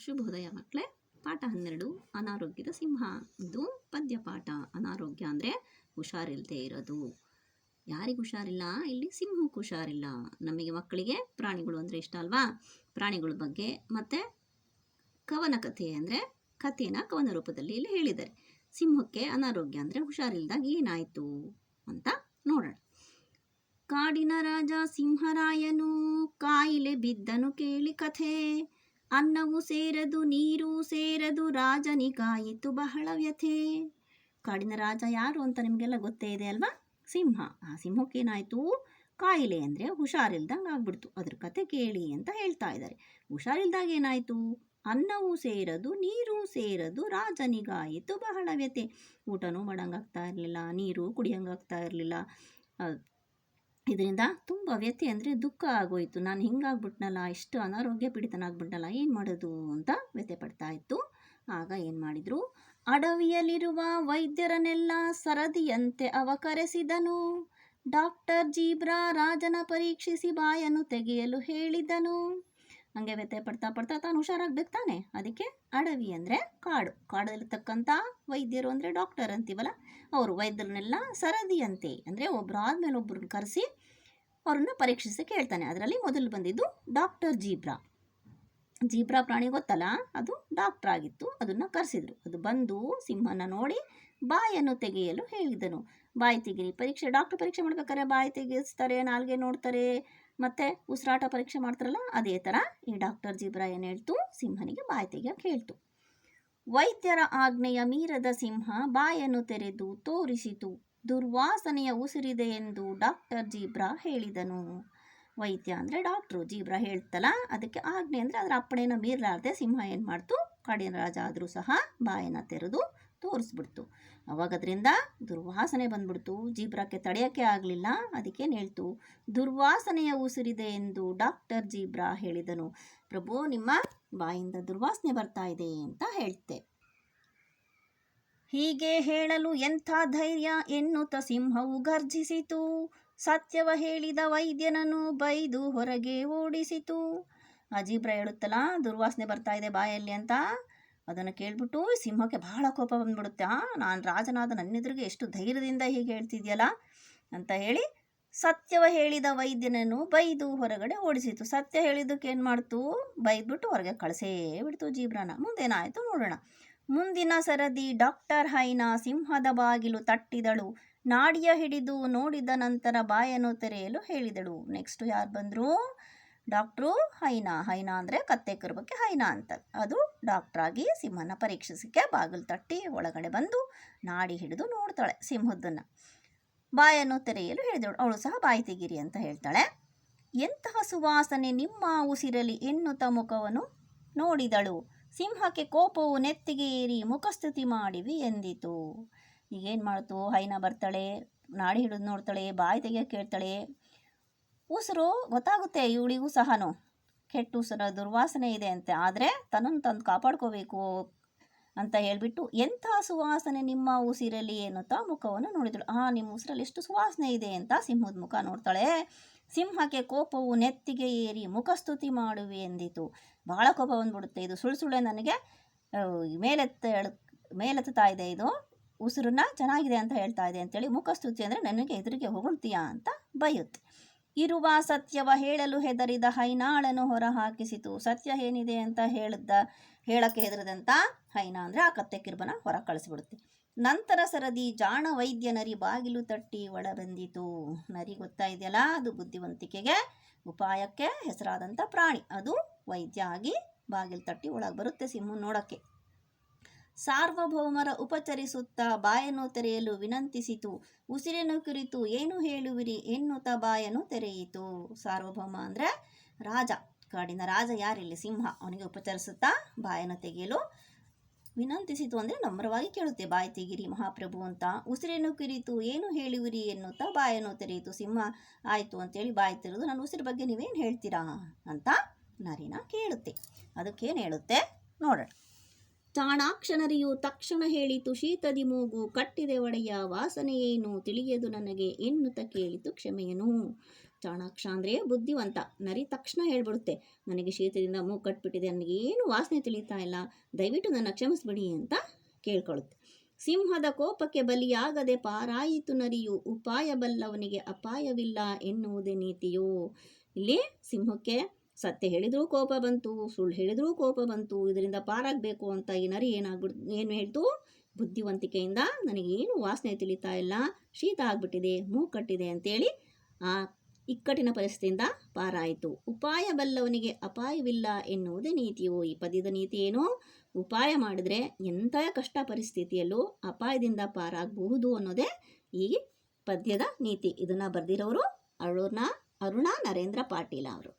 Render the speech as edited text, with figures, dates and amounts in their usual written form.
ಶುಭೋದಯ ಮಕ್ಕಳೇ. ಪಾಠ 12 ಅನಾರೋಗ್ಯದ ಸಿಂಹ. ಇದು ಪದ್ಯಪಾಠ. ಅನಾರೋಗ್ಯ ಅಂದರೆ ಹುಷಾರಿಲ್ಲದೆ ಇರೋದು. ಯಾರಿಗೆ ಹುಷಾರಿಲ್ಲ? ಇಲ್ಲಿ ಸಿಂಹಕ್ಕೆ ಹುಷಾರಿಲ್ಲ. ನಮಗೆ ಮಕ್ಕಳಿಗೆ ಪ್ರಾಣಿಗಳು ಅಂದರೆ ಇಷ್ಟ ಅಲ್ವಾ? ಪ್ರಾಣಿಗಳ ಬಗ್ಗೆ ಮತ್ತು ಕವನ ಕಥೆ ಅಂದರೆ ಕಥೆನ ಕವನ ರೂಪದಲ್ಲಿ ಇಲ್ಲಿ ಹೇಳಿದ್ದಾರೆ. ಸಿಂಹಕ್ಕೆ ಅನಾರೋಗ್ಯ ಅಂದರೆ ಹುಷಾರಿಲ್ದಾಗ ಏನಾಯಿತು ಅಂತ ನೋಡೋಣ. ಕಾಡಿನ ರಾಜ ಸಿಂಹರಾಯನು ಕಾಯಿಲೆ ಬಿದ್ದನು ಕೇಳಿ ಕಥೆ. ಅನ್ನವೂ ಸೇರದು ನೀರು ಸೇರದು ರಾಜನಿಗಾಯಿತು ಬಹಳ ವ್ಯಥೆ. ಕಾಡಿನ ರಾಜ ಯಾರು ಅಂತ ನಿಮಗೆಲ್ಲ ಗೊತ್ತೇ ಇದೆ ಅಲ್ವಾ? ಸಿಂಹ. ಆ ಸಿಂಹಕ್ಕೇನಾಯಿತು? ಕಾಯಿಲೆ ಅಂದರೆ ಹುಷಾರಿಲ್ದಂಗೆ ಆಗ್ಬಿಡ್ತು. ಅದ್ರ ಕತೆ ಕೇಳಿ ಅಂತ ಹೇಳ್ತಾ ಇದ್ದಾರೆ. ಹುಷಾರಿಲ್ದಾಗ ಏನಾಯಿತು? ಅನ್ನವೂ ಸೇರದು ನೀರು ಸೇರದು ರಾಜನಿಗಾಯಿತು ಬಹಳ ವ್ಯಥೆ. ಊಟನೂ ಮಾಡೋಂಗಾಗ್ತಾ ಇರಲಿಲ್ಲ, ನೀರು ಕುಡಿಯೋಂಗಾಗ್ತಾ ಇರಲಿಲ್ಲ. ಇದರಿಂದ ತುಂಬ ವ್ಯಥೆ ಅಂದರೆ ದುಃಖ ಆಗೋಯಿತು. ನಾನು ಹಿಂಗಾಗ್ಬಿಟ್ನಲ್ಲ, ಇಷ್ಟು ಅನಾರೋಗ್ಯ ಪೀಡಿತನಾಗ್ಬಿಟ್ನಲ್ಲ, ಏನು ಮಾಡೋದು ಅಂತ ವ್ಯಥೆ ಪಡ್ತಾ ಇತ್ತು. ಆಗ ಏನು ಮಾಡಿದರು? ಅಡವಿಯಲ್ಲಿರುವ ವೈದ್ಯರನ್ನೆಲ್ಲ ಸರದಿಯಂತೆ ಅವ ಕರೆಸಿದನು. ಡಾಕ್ಟರ್ ಜೀಬ್ರಾ ರಾಜನ ಪರೀಕ್ಷಿಸಿ ಬಾಯನ್ನು ತೆಗೆಯಲು ಹೇಳಿದನು. ಹಂಗೆ ವ್ಯಥೆ ಪಡ್ತಾ ಪಡ್ತಾ ತಾನು ಹುಷಾರಾಗ್ಬೇಕು ತಾನೆ. ಅದಕ್ಕೆ ಅಡವಿ ಅಂದರೆ ಕಾಡು. ಕಾಡಲ್ಲಿರ್ತಕ್ಕಂಥ ವೈದ್ಯರು ಅಂದರೆ ಡಾಕ್ಟರ್ ಅಂತೀವಲ್ಲ, ಅವರು ವೈದ್ಯರನ್ನೆಲ್ಲ ಸರದಿಯಂತೆ ಅಂದರೆ ಒಬ್ಬರಾದ್ಮೇಲೆ ಒಬ್ಬರನ್ನ ಕರೆಸಿ ಅವ್ರನ್ನ ಪರೀಕ್ಷಿಸಕ್ಕೆ ಹೇಳ್ತಾನೆ. ಅದರಲ್ಲಿ ಮೊದಲು ಬಂದಿದ್ದು ಡಾಕ್ಟರ್ ಜೀಬ್ರಾ. ಜೀಬ್ರಾ ಪ್ರಾಣಿ ಗೊತ್ತಲ್ಲ, ಅದು ಡಾಕ್ಟರ್ ಆಗಿತ್ತು. ಅದನ್ನು ಕರೆಸಿದ್ರು. ಅದು ಬಂದು ಸಿಂಹನ ನೋಡಿ ಬಾಯನ್ನು ತೆಗೆಯಲು ಹೇಳಿದನು. ಬಾಯಿ ತೆಗೀರಿ. ಪರೀಕ್ಷೆ, ಡಾಕ್ಟರ್ ಪರೀಕ್ಷೆ ಮಾಡ್ಬೇಕಾದ್ರೆ ಬಾಯಿ ತೆಗೆಸ್ತಾರೆ, ನಾಲ್ಗೆ ನೋಡ್ತಾರೆ, ಮತ್ತು ಉಸಿರಾಟ ಪರೀಕ್ಷೆ ಮಾಡ್ತಾರಲ್ಲ, ಅದೇ ಥರ ಈ ಡಾಕ್ಟರ್ ಜೀಬ್ರಾ ಏನು ಹೇಳ್ತು? ಸಿಂಹನಿಗೆ ಬಾಯಿ ತೆಗೆಯೋಕೆ ಹೇಳ್ತು. ವೈದ್ಯರ ಆಜ್ಞೆಯ ಮೀರದ ಸಿಂಹ ಬಾಯನ್ನು ತೆರೆದು ತೋರಿಸಿತು. ದುರ್ವಾಸನೆಯ ಉಸಿರಿದೆ ಎಂದು ಡಾಕ್ಟರ್ ಜೀಬ್ರಾ ಹೇಳಿದನು. ವೈದ್ಯ ಅಂದರೆ ಡಾಕ್ಟ್ರು, ಜೀಬ್ರಾ ಹೇಳ್ತಲ್ಲ, ಅದಕ್ಕೆ ಆಜ್ಞೆ ಅಂದರೆ ಅದರ ಅಪ್ಪಣೆನ ಮೀರಲಾರ್ದೆ ಸಿಂಹ ಏನು ಮಾಡ್ತು? ಕಾಡಿನ ರಾಜ ಆದರೂ ಸಹ ಬಾಯನ್ನು ತೆರೆದು ತೋರಿಸ್ಬಿಡ್ತು. ಅವಾಗ ಅದರಿಂದ ದುರ್ವಾಸನೆ ಬಂದ್ಬಿಡ್ತು. ಜೀಬ್ರಾಕ್ಕೆ ತಡೆಯೋಕ್ಕೆ ಆಗಲಿಲ್ಲ. ಅದಕ್ಕೇನು ಹೇಳ್ತು? ದುರ್ವಾಸನೆಯ ಉಸಿರಿದೆ ಎಂದು ಡಾಕ್ಟರ್ ಜೀಬ್ರಾ ಹೇಳಿದನು. ಪ್ರಭು, ನಿಮ್ಮ ಬಾಯಿಂದ ದುರ್ವಾಸನೆ ಬರ್ತಾ ಇದೆ ಅಂತ ಹೇಳ್ತೆ. ಹೀಗೆ ಹೇಳಲು ಎಂಥ ಧೈರ್ಯ ಎನ್ನುತ್ತ ಸಿಂಹವು ಗರ್ಜಿಸಿತು. ಸತ್ಯವ ಹೇಳಿದ ವೈದ್ಯನನ್ನು ಬೈದು ಹೊರಗೆ ಓಡಿಸಿತು. ಆ ಜೀಬ್ರಾ ಹೇಳುತ್ತಲ್ಲ, ದುರ್ವಾಸನೆ ಬರ್ತಾ ಇದೆ ಬಾಯಲ್ಲಿ ಅಂತ. ಅದನ್ನು ಕೇಳ್ಬಿಟ್ಟು ಸಿಂಹಕ್ಕೆ ಬಹಳ ಕೋಪ ಬಂದ್ಬಿಡುತ್ತೆ. ನಾನು ರಾಜನಾದ ನನ್ನೆದುರಿಗೆ ಎಷ್ಟು ಧೈರ್ಯದಿಂದ ಹೀಗೆ ಹೇಳ್ತಿದ್ಯಲ್ಲ ಅಂತ ಹೇಳಿ ಸತ್ಯವ ಹೇಳಿದ ವೈದ್ಯನನ್ನು ಬೈದು ಹೊರಗಡೆ ಓಡಿಸಿತು. ಸತ್ಯ ಹೇಳಿದ್ದಕ್ಕೆ ಏನು ಮಾಡ್ತು? ಬೈದ್ಬಿಟ್ಟು ಹೊರಗೆ ಕಳಿಸೇ ಬಿಡ್ತು ಜೀಬ್ರಾನ. ಮುಂದೇನಾಯಿತು ನೋಡೋಣ. ಮುಂದಿನ ಸರದಿ ಡಾಕ್ಟರ್ ಹೈನಾ ಸಿಂಹದ ಬಾಗಿಲು ತಟ್ಟಿದಳು. ನಾಡಿಯ ಹಿಡಿದು ನೋಡಿದ ನಂತರ ಬಾಯನ್ನು ತೆರೆಯಲು ಹೇಳಿದಳು. ನೆಕ್ಸ್ಟು ಯಾರು ಬಂದರು? ಡಾಕ್ಟ್ರು ಹೈನಾ. ಹೈನಾ ಅಂದರೆ ಕತ್ತೆ ಕರುಬಕ್ಕೆ ಹೈನಾ ಅಂತ. ಅದು ಡಾಕ್ಟ್ರಾಗಿ ಸಿಂಹನ ಪರೀಕ್ಷಿಸಕ್ಕೆ ಬಾಗಿಲು ತಟ್ಟಿ ಒಳಗಡೆ ಬಂದು ನಾಡಿ ಹಿಡಿದು ನೋಡ್ತಾಳೆ ಸಿಂಹದ್ದನ್ನು. ಬಾಯನ್ನು ತೆರೆಯಲು ಹೇಳಿದಳು. ಅವಳು ಸಹ ಬಾಯಿ ತೆಗೀರಿ ಅಂತ ಹೇಳ್ತಾಳೆ. ಎಂತಹ ಸುವಾಸನೆ ನಿಮ್ಮ ಉಸಿರಲಿ ಎನ್ನುತ್ತ ಮುಖವನ್ನು ನೋಡಿದಳು. ಸಿಂಹಕ್ಕೆ ಕೋಪವು ನೆತ್ತಿಗೆ ಏರಿ ಮುಖಸ್ತುತಿ ಮಾಡಿವಿ ಎಂದಿತು. ಈಗೇನು ಮಾಡ್ತು? ಹೈನಾ ಬರ್ತಾಳೆ, ನಾಡಿ ಹಿಡಿದು ನೋಡ್ತಾಳೆ, ಬಾಯಿ ತೆಗಿಯೋಕೆ ಹೇಳ್ತಾಳೆ. ಉಸಿರು ಗೊತ್ತಾಗುತ್ತೆ ಇವಳಿಗೂ ಸಹನು, ಕೆಟ್ಟ ಉಸಿರು, ದುರ್ವಾಸನೆ ಇದೆ ಅಂತೆ. ಆದರೆ ತನ್ನನ್ನು ತಂದು ಕಾಪಾಡ್ಕೋಬೇಕು ಅಂತ ಹೇಳಿಬಿಟ್ಟು ಎಂಥ ಸುವಾಸನೆ ನಿಮ್ಮ ಉಸಿರಲ್ಲಿ ಎನ್ನುತ್ತಾ ಮುಖವನ್ನು ನೋಡಿದಳು. ನಿಮ್ಮ ಉಸಿರಲ್ಲಿ ಎಷ್ಟು ಸುವಾಸನೆ ಇದೆ ಅಂತ ಸಿಂಹದ ಮುಖ ನೋಡ್ತಾಳೆ. ಸಿಂಹಕ್ಕೆ ಕೋಪವು ನೆತ್ತಿಗೆ ಏರಿ ಮುಖಸ್ತುತಿ ಎಂದಿತು. ಬಹಳ ಕೋಪ ಬಂದ್ಬಿಡುತ್ತೆ. ಇದು ಸುಳ್ಳೆ ನನಗೆ ಮೇಲೆತ್ತಾ ಇದೆ, ಇದು ಉಸಿರನ್ನ ಚೆನ್ನಾಗಿದೆ ಅಂತ ಹೇಳ್ತಾ ಇದೆ ಅಂತೇಳಿ ಮುಖಸ್ತುತಿ ಅಂದರೆ ನನಗೆ ಎದುರಿಗೆ ಹೊಗಳ್ತೀಯಾ ಅಂತ ಬೈಯುತ್ತೆ. ಇರುವ ಸತ್ಯವ ಹೇಳಲು ಹೆದರಿದ ಹೈನಾಳನ್ನು ಹೊರ ಹಾಕಿಸಿತು. ಸತ್ಯ ಏನಿದೆ ಅಂತ ಹೇಳಕ್ಕೆ ಹೆದರಿದಂಥ ಹೈನಾ ಅಂದರೆ ಆ ಕತ್ತೆ ಕಿರುಬನ ಹೊರ ಕಳಿಸ್ಬಿಡುತ್ತೆ. ನಂತರ ಸರದಿ ಜಾಣ ವೈದ್ಯ ನರಿ ಬಾಗಿಲು ತಟ್ಟಿ ಒಳ ಬಂದಿತು. ನರಿ ಗೊತ್ತಾ ಇದೆಯಲ್ಲ, ಅದು ಬುದ್ಧಿವಂತಿಕೆಗೆ ಉಪಾಯಕ್ಕೆ ಹೆಸರಾದಂಥ ಪ್ರಾಣಿ. ಅದು ವೈದ್ಯ ಆಗಿ ಬಾಗಿಲು ತಟ್ಟಿ ಒಳಗೆ ಬರುತ್ತೆ ಸಿಂಹ ನೋಡೋಕ್ಕೆ. ಸಾರ್ವಭೌಮರ ಉಪಚರಿಸುತ್ತಾ ಬಾಯನ್ನು ತೆರೆಯಲು ವಿನಂತಿಸಿತು. ಉಸಿರನ್ನು ಕುರಿತು ಏನು ಹೇಳುವಿರಿ ಎನ್ನುತ್ತಾ ಬಾಯನ್ನು ತೆರೆಯಿತು. ಸಾರ್ವಭೌಮ ಅಂದರೆ ರಾಜ, ಕಾಡಿನ ರಾಜ ಯಾರಿಲ್ಲಿ? ಸಿಂಹ. ಅವನಿಗೆ ಉಪಚರಿಸುತ್ತಾ ಬಾಯನ್ನು ತೆಗೆಯಲು ವಿನಂತಿಸಿತು ಅಂದರೆ ನಮ್ರವಾಗಿ ಕೇಳುತ್ತೆ, ಬಾಯಿ ತೆಗಿರಿ ಮಹಾಪ್ರಭು ಅಂತ. ಉಸಿರನ್ನು ಕುರಿತು ಏನು ಹೇಳುವಿರಿ ಎನ್ನುತ್ತಾ ಬಾಯನ್ನು ತೆರೆಯಿತು. ಸಿಂಹ ಆಯಿತು ಅಂತೇಳಿ ಬಾಯಿ ತೆರೆದು ನನ್ನ ಉಸಿರ ಬಗ್ಗೆ ನೀವೇನು ಹೇಳ್ತೀರಾ ಅಂತ ನರಿನ ಕೇಳುತ್ತೆ. ಅದಕ್ಕೇನು ಹೇಳುತ್ತೆ ನೋಡೋಣ. ಚಾಣಾಕ್ಷ ನರಿಯು ತಕ್ಷಣ ಹೇಳಿತು, ಶೀತದಿ ಮೂಗು ಕಟ್ಟಿದೆ ಒಡೆಯ, ವಾಸನೆಯೇನು ತಿಳಿಯದು ನನಗೆ ಎನ್ನುತ್ತ ಕೇಳಿತು ಕ್ಷಮೆಯನು. ಚಾಣಾಕ್ಷ ಅಂದರೆ ಬುದ್ಧಿವಂತ. ನರಿ ತಕ್ಷಣ ಹೇಳ್ಬಿಡುತ್ತೆ, ನನಗೆ ಶೀತದಿಂದ ಮೂಗು ಕಟ್ಬಿಟ್ಟಿದೆ, ನನಗೇನು ವಾಸನೆ ತಿಳಿತಾ ಇಲ್ಲ, ದಯವಿಟ್ಟು ನನ್ನ ಕ್ಷಮಿಸ್ಬಿಡಿ ಅಂತ ಕೇಳ್ಕೊಳ್ಳುತ್ತೆ. ಸಿಂಹದ ಕೋಪಕ್ಕೆ ಬಲಿಯಾಗದೆ ಪಾರಾಯಿತು ನರಿಯು, ಉಪಾಯ ಬಲ್ಲವನಿಗೆ ಅಪಾಯವಿಲ್ಲ ಎನ್ನುವುದೇ ನೀತಿಯು. ಇಲ್ಲಿ ಸಿಂಹಕ್ಕೆ ಸತ್ಯ ಹೇಳಿದ್ರೂ ಕೋಪ ಬಂತು, ಸುಳ್ಳು ಹೇಳಿದ್ರೂ ಕೋಪ ಬಂತು, ಇದರಿಂದ ಪಾರಾಗಬೇಕು ಅಂತ ಈ ನರಿ ಏನು ಹೇಳ್ತು, ಬುದ್ಧಿವಂತಿಕೆಯಿಂದ ನನಗೇನು ವಾಸನೆ ತಿಳಿತಾ ಇಲ್ಲ, ಶೀತ ಆಗ್ಬಿಟ್ಟಿದೆ, ಮೂಗು ಕಟ್ಟಿದೆ ಅಂತೇಳಿ ಆ ಇಕ್ಕಟ್ಟಿನ ಪರಿಸ್ಥಿತಿಯಿಂದ ಪಾರಾಯಿತು. ಉಪಾಯ ಬಲ್ಲವನಿಗೆ ಅಪಾಯವಿಲ್ಲ ಎನ್ನುವುದೇ ನೀತಿಯು. ಈ ಪದ್ಯದ ನೀತಿ ಏನು, ಉಪಾಯ ಮಾಡಿದ್ರೆ ಎಂಥ ಕಷ್ಟ ಪರಿಸ್ಥಿತಿಯಲ್ಲೂ ಅಪಾಯದಿಂದ ಪಾರಾಗಬಹುದು ಅನ್ನೋದೇ ಈ ಪದ್ಯದ ನೀತಿ. ಇದನ್ನು ಬರೆದಿರೋರು ಅರುಣಾ ನರೇಂದ್ರ ಪಾಟೀಲ ಅವರು.